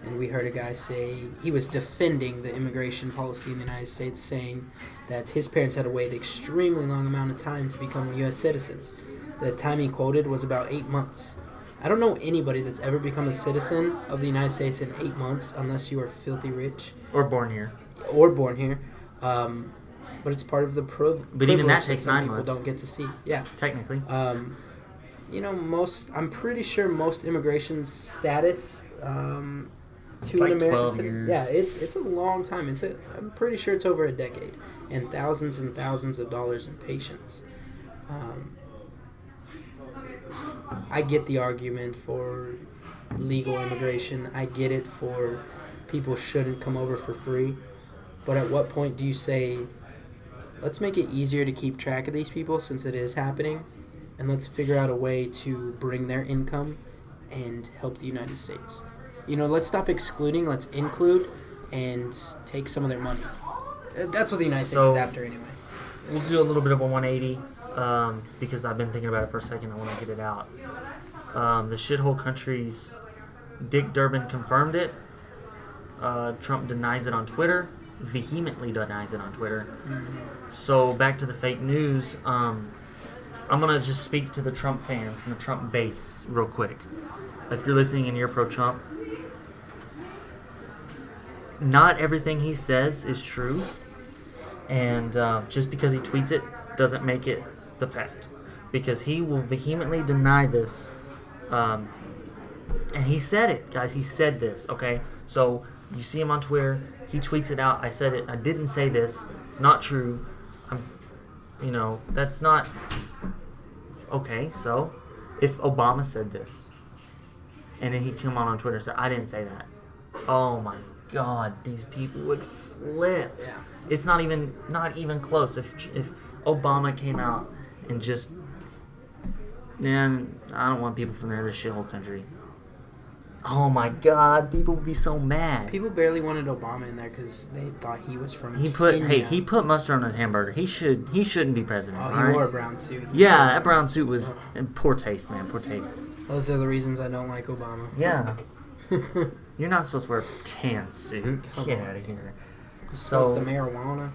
and we heard a guy say he was defending the immigration policy in the United States, saying that his parents had to wait an extremely long amount of time to become U.S. citizens. The time he quoted was about 8 months. I don't know anybody that's ever become a citizen of the United States in 8 months unless you are filthy rich. Or born here. But it's part of the But even that takes some 9 people months. don't get to see. Yeah. Technically. I'm pretty sure most immigration status to like an American 12 citizen. years. Yeah, it's a long time. I'm pretty sure it's over a decade and thousands of dollars in patience. I get the argument for legal immigration. I get it for people shouldn't come over for free. But at what point do you say, let's make it easier to keep track of these people since it is happening, and let's figure out a way to bring their income and help the United States. Let's stop excluding, let's include, and take some of their money. That's what the United States is after anyway. we'll do a little bit of a 180 because I've been thinking about it for a second. I want to get it out. The shithole countries, Dick Durbin confirmed it. Trump denies it on Twitter, vehemently denies it on Twitter. So back to the fake news. I'm going to just speak to the Trump fans and the Trump base real quick. If you're listening and you're pro-Trump, not everything he says is true. And just because he tweets it doesn't make it the fact. Because he will vehemently deny this. And he said it, guys. He said this, okay? So you see him on Twitter. He tweets it out. I said it. I didn't say this. It's not true. That's not... Okay, so if Obama said this, and then he came on Twitter and said, I didn't say that. Oh my God, these people would flip. Yeah. It's not even close. If Obama came out and just, man, I don't want people from the other shithole country. Oh my God, people would be so mad. People barely wanted Obama in there because they thought he was from He put mustard on his hamburger. He shouldn't be president. Oh, he right? wore a brown suit. Yeah, that brown suit was poor taste, man. Poor taste. Those are the reasons I don't like Obama. Yeah. You're not supposed to wear a tan suit. Get out of here. So the marijuana.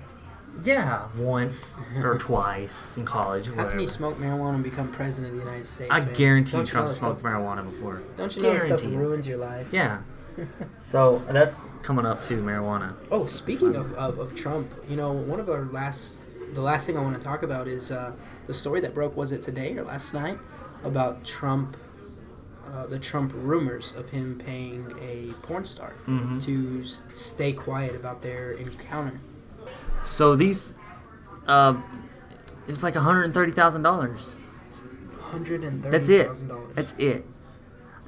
Yeah, once or twice in college. How can you smoke marijuana and become president of the United States? I guarantee Don't Trump you know smoked marijuana before. Don't you know that stuff ruins your life? Yeah. So that's coming up too, marijuana. Oh, speaking of Trump, one of the last thing I want to talk about is the story that broke, was it today or last night, about Trump, the Trump rumors of him paying a porn star to stay quiet about their encounter. So these, it's like $130,000. $130,000. That's it. That's it.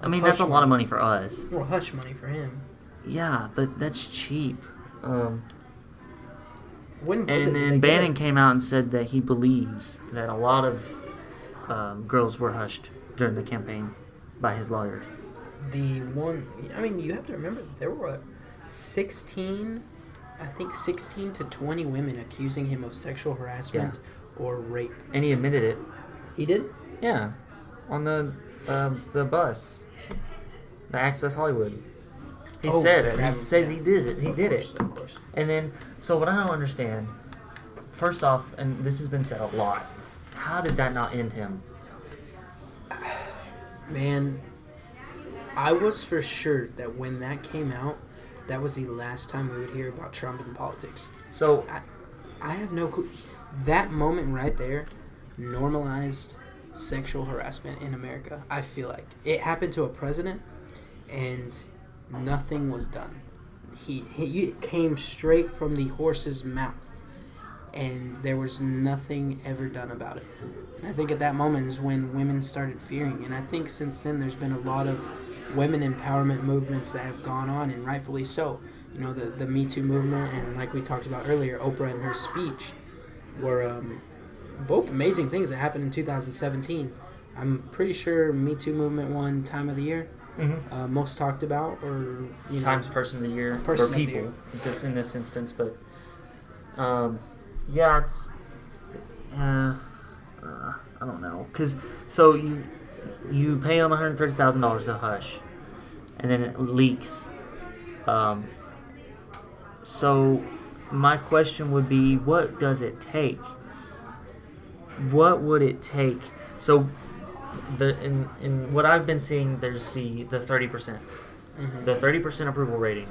I mean, that's a lot of money for us. Well, hush money for him. Yeah, but that's cheap. When was and then Bannon came out and said that he believes that a lot of girls were hushed during the campaign by his lawyers. You have to remember, there were 16 to 20 women accusing him of sexual harassment or rape. And he admitted it. He did? Yeah. On the bus. The Access Hollywood. He said it. He says he did it. He did it. Of course. And then, so what I don't understand, first off, and this has been said a lot, how did that not end him? Man, I was for sure that when that came out, that was the last time we would hear about Trump in politics. So I have no clue. That moment right there normalized sexual harassment in America. I feel like it happened to a president, and nothing was done. He came straight from the horse's mouth, and there was nothing ever done about it. And I think at that moment is when women started fearing, and I think since then there's been a lot of women empowerment movements that have gone on, and rightfully so. The Me Too movement, and like we talked about earlier, Oprah and her speech were both amazing things that happened in 2017. I'm pretty sure Me Too movement won Time of the Year. Most talked about, or Times Person of the Year for people, just in this instance. But it's I don't know, because so you pay them $130,000 to hush, and then it leaks. So my question would be, what does it take? What would it take? So in what I've been seeing, there's the 30%. The 30% approval rating.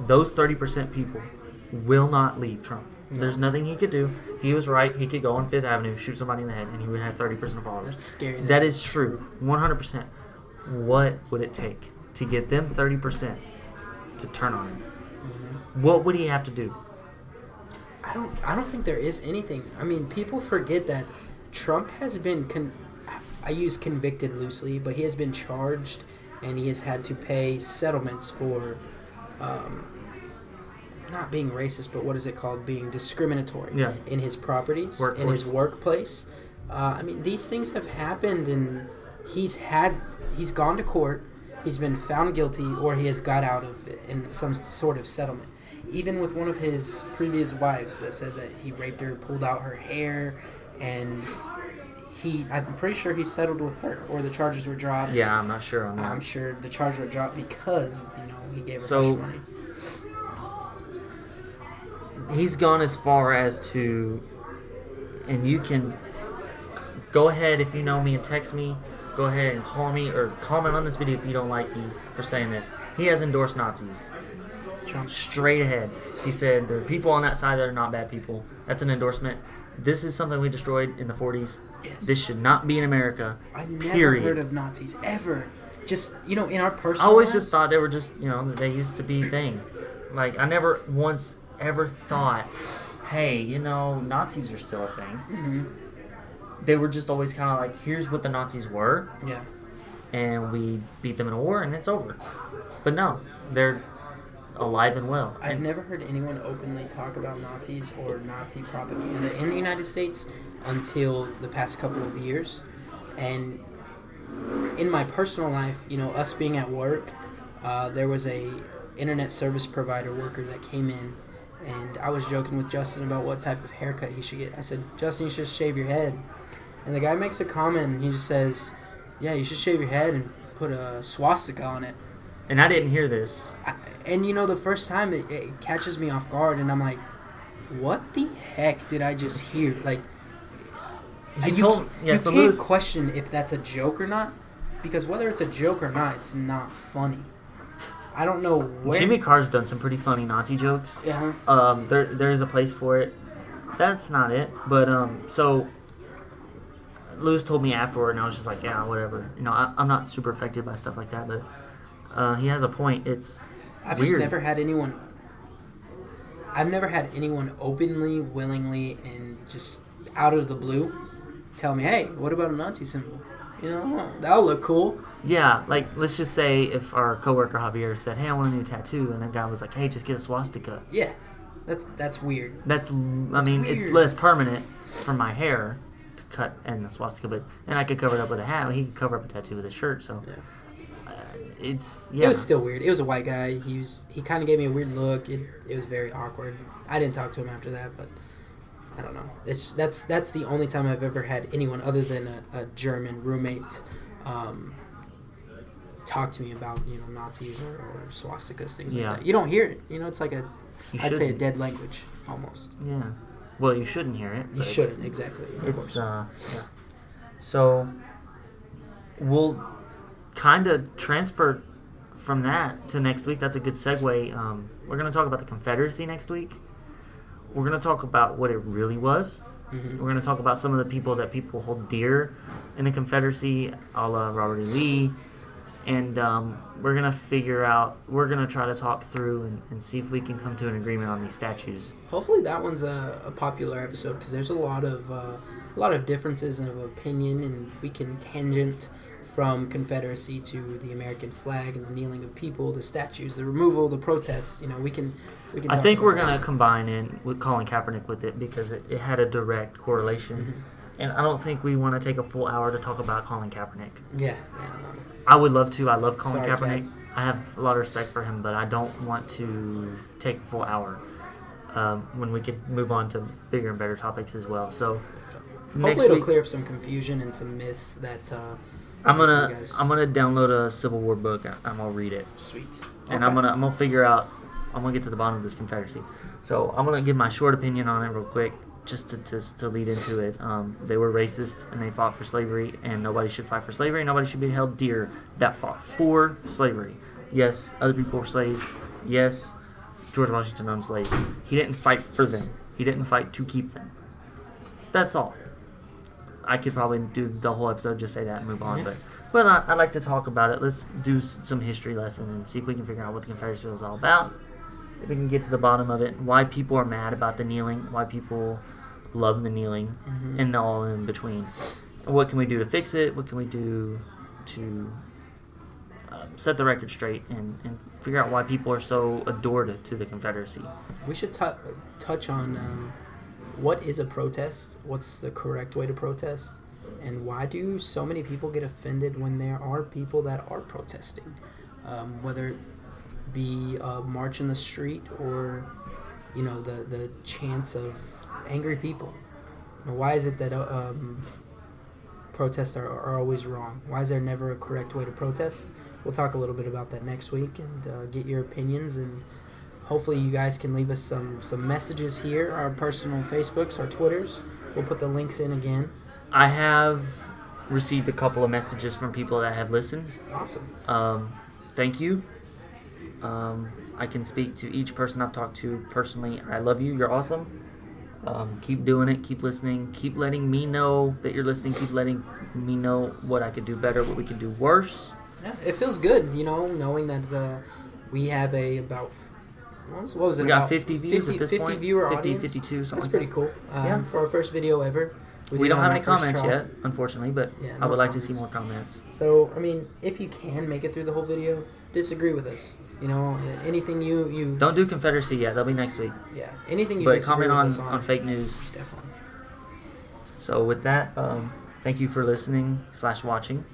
Those 30% people will not leave Trump. There's nothing he could do. He was right. He could go on Fifth Avenue, shoot somebody in the head, and he would have 30% of followers. That's scary. That is true. 100%. What would it take to get them 30% to turn on him? What would he have to do? I don't think there is anything. I mean, people forget that Trump has been I use convicted loosely, but he has been charged, and he has had to pay settlements for not being racist, but what is it called? Being discriminatory in his properties, in his workplace. These things have happened, and he's gone to court, he's been found guilty, or he has got out of it in some sort of settlement. even with one of his previous wives that said that he raped her, pulled out her hair, and I'm pretty sure he settled with her, or the charges were dropped. Yeah, I'm not sure on that. I'm sure the charges were dropped because, he gave her hush money. He's gone as far as to, and you can go ahead if you know me and text me, go ahead and call me or comment on this video if you don't like me for saying this. He has endorsed Nazis. Trump. Straight ahead. He said there are people on that side that are not bad people. That's an endorsement. This is something we destroyed in the 40s. Yes. This should not be in America. I never period. heard of Nazis ever. Just, in our personal I always lives, just thought they were just, they used to be a thing. Like, I never once ever thought, hey, Nazis are still a thing. Mm-hmm. They were just always kind of like, here's what the Nazis were. Yeah. And we beat them in a war and it's over. But no, they're alive and well. I've never heard anyone openly talk about Nazis or Nazi propaganda in the United States until the past couple of years. And in my personal life, us being at work, there was a internet service provider worker that came in, and I was joking with Justin about what type of haircut he should get. I said, Justin, you should shave your head. And the guy makes a comment, and he just says, yeah, you should shave your head and put a swastika on it. And I didn't hear this. And the first time it catches me off guard, and I'm like, what the heck did I just hear? Like, you can't question if that's a joke or not, because whether it's a joke or not, it's not funny. I don't know where. Jimmy Carr's done some pretty funny Nazi jokes. Yeah. There's a place for it. That's not it. But so Lewis told me afterward, and I was just like, yeah, whatever. I'm not super affected by stuff like that, but he has a point. I've just never had anyone. I've never had anyone openly, willingly, and just out of the blue tell me, hey, what about a Nazi symbol? That'll look cool. Yeah, like, let's just say if our coworker Javier said, hey, I want a new tattoo, and a guy was like, hey, just get a swastika. Yeah, that's weird. That's weird. It's less permanent for my hair to cut and the swastika, and I could cover it up with a hat. He could cover up a tattoo with a shirt, so... Yeah. It was still weird. It was a white guy. He kind of gave me a weird look. It was very awkward. I didn't talk to him after that, but I don't know. That's the only time I've ever had anyone other than a German roommate talk to me about Nazis or swastikas, things like that. You don't hear it. It's like I'd say a dead language almost. Yeah. Well, you shouldn't hear it. You shouldn't, exactly. Of course. Yeah. So we'll kind of transfer from that to next week. That's a good segue. We're going to talk about the Confederacy next week. We're going to talk about what it really was. Mm-hmm. We're going to talk about some of the people that people hold dear in the Confederacy, a la Robert E. Lee. And we're going to try to talk through and see if we can come to an agreement on these statues. Hopefully that one's a popular episode, because there's a lot of differences of opinion, and we can tangent from Confederacy to the American flag and the kneeling of people, the statues, the removal, the protests. We can. I think we're going to combine in with Colin Kaepernick with it, because it had a direct correlation. Mm-hmm. And I don't think we want to take a full hour to talk about Colin Kaepernick. Yeah. I would love to. I love Colin Kaepernick. Cap. I have a lot of respect for him, but I don't want to take a full hour when we could move on to bigger and better topics as well. So hopefully it'll clear up some confusion and some myth that. I'm gonna download a Civil War book. I'm gonna read it. Sweet. And I'm gonna figure out. I'm gonna get to the bottom of this Confederacy. So I'm gonna give my short opinion on it real quick, just to lead into it. They were racist and they fought for slavery, and nobody should fight for slavery. Nobody should be held dear that fought for slavery. Yes, other people were slaves. Yes, George Washington owned slaves. He didn't fight for them. He didn't fight to keep them. That's all. I could probably do the whole episode, just say that and move on. Yeah. But I'd like to talk about it. Let's do some history lesson and see if we can figure out what the Confederacy was all about. If we can get to the bottom of it, why people are mad about the kneeling, why people love the kneeling, and all in between. What can we do to fix it? What can we do to set the record straight and figure out why people are so adored to the Confederacy? We should touch on what is a protest, what's the correct way to protest, and why do so many people get offended when there are people that are protesting, whether be a march in the street or, the chants of angry people? Why is it that protests are always wrong? Why is there never a correct way to protest? We'll talk a little bit about that next week and get your opinions, and hopefully you guys can leave us some messages here, our personal Facebooks, our Twitters. We'll put the links in again. I have received a couple of messages from people that have listened. Awesome. Thank you. I can speak to each person I've talked to personally. I love you. You're awesome. Keep doing it. Keep listening. Keep letting me know that you're listening. Keep letting me know what I could do better, what we could do worse. Yeah, it feels good, knowing that we have what was it? We got about 50 views at this 50 point. viewer 50, audience. 52, something That's like pretty that. cool. Yeah. For our first video ever. We don't have any comments try. yet, unfortunately, but Yeah, I would like to comments. see more comments. So, if you can make it through the whole video, disagree with us. Anything you Don't do Confederacy yet. That'll be next week. yeah, anything you But disagree comment with us on fake news. Definitely. So with that, thank you for listening / watching.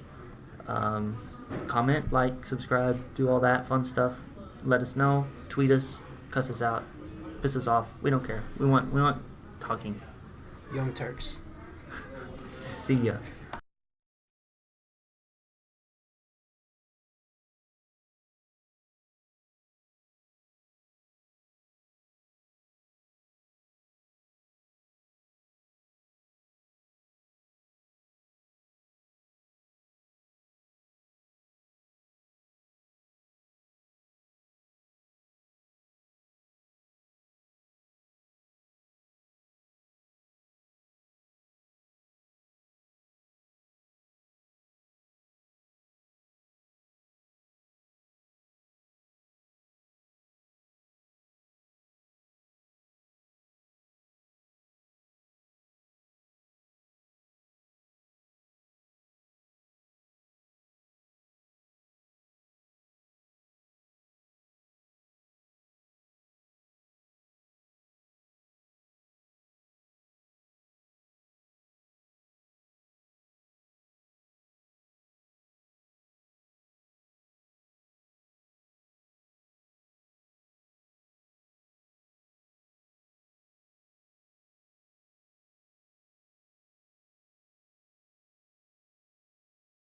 Comment, like, subscribe, do all that fun stuff. Let us know. Tweet us. Cuss us out. Piss us off. We don't care. We want talking. Young Turks. See ya.